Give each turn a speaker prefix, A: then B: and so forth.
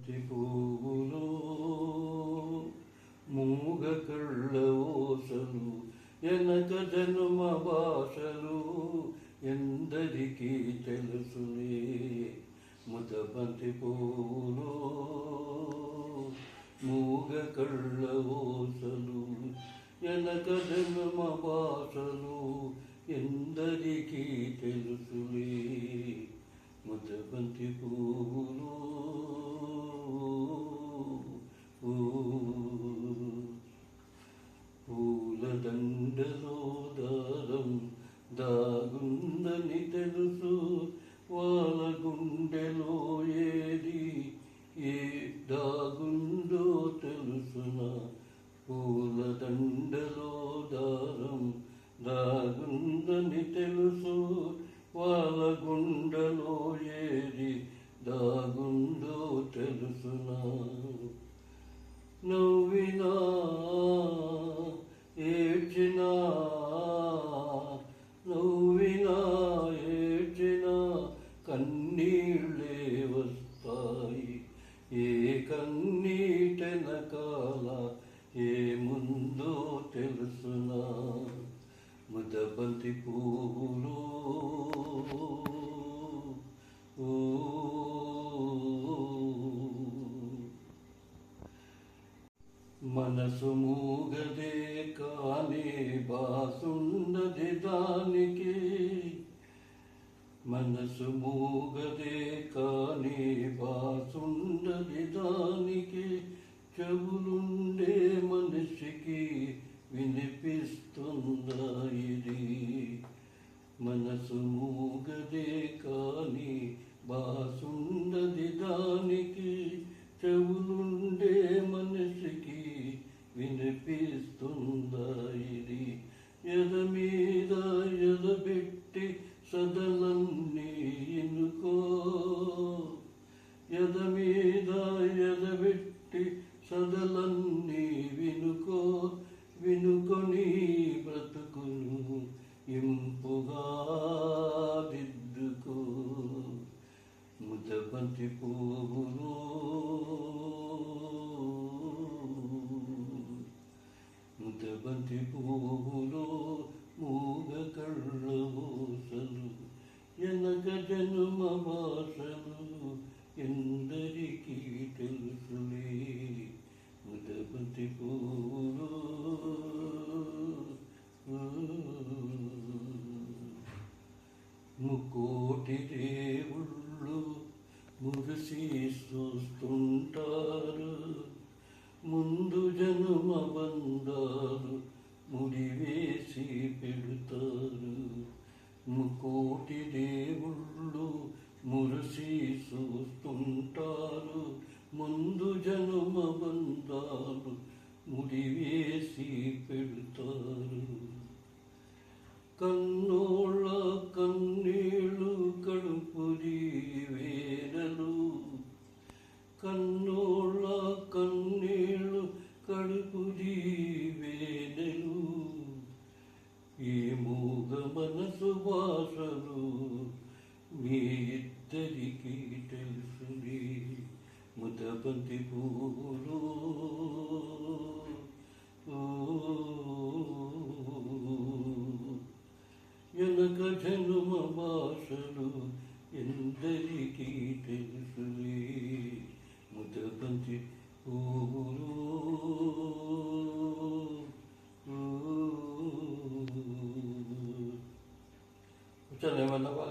A: బంతి పువ్వులో మూగ కళ్ళ ఓసలు ఎనక జన్మ భాషలు ఎందరికీ తెలుసులే. ముదబంతి పువ్వులో మూగ కళ్ళ ఓసలు ఎనక జన్మ భాషలు ఎందరికీ తెలుసులే. ముదబంతి పువ్వులో పూలదండలో దారం దాగుందని తెలుసు, వాళ్ళ గుండెలో ఏది ఏ దాగుందో తెలుసునా. పూలదండలో దారం దాగుందని తెలుసు, వాళ్ళ గుండెలో ఏది దాగుందో తెలుసునా. నవ్వినా ఏడ్చినా నవ్వినా ఏడ్చినా కన్నీళ్ళే వస్తాయి. ఏ కన్నీటెనకాల ఏముందో తెలుసునా. ముదబంతి పువ్వులో మనసు మూగదే కానీ బాసున్నది దానికి. మనసు మూగదే కానీ బాసున్నది దానికి. చెవులుండే మనిషికి వినిపిస్తుందా ఇది. మనసు మూగదే కానీ బాసున్నది దానికి. చెవులుండే మనిషికి వినిపిస్తుందా ఇది. ఎద మీద ఎదబెట్టి సదలన్నీ ఇనుకో. ఎద మీద ఎదబెట్టి సదలన్నీ వినుకో. వినుకొని బ్రతుకును ఇంపుగా దిద్దుకో. ముదబంతి పువ్వులో ముదబంతి పువ్వులో మూగ కళ్ళ ఓసలు ఎనక జన్మ భాషలు ఎందరికీ తెలుసులే. ముదబంతి పువ్వులో ముకోటి దేవుళ్ళు మురిసి చూస్తుంటారు. ముందు జన్మ బంధాలు ముడివేసి పెడతారు. ముకోటి దేవుళ్ళు మురిసి చూస్తుంటారు. ముందు జన్మ బంధాలు ముడివేసి పెడతారు. కన్నోళ్ళ కన్నీళ్ళు కడుపుది వేదలు. కన్నోళ్ళ కన్నీళ్ళు కడుపుది వేదలు. ఈ మూగ మనసు భాషలు మీ ఇద్దరికీ తెలుసులే. ముదబంతి పువ్వులో ఎనక జన్మ భాషలు ఎందరికీ తెలుసులే. ముదబంతి పువ్వులో ఏమన్నా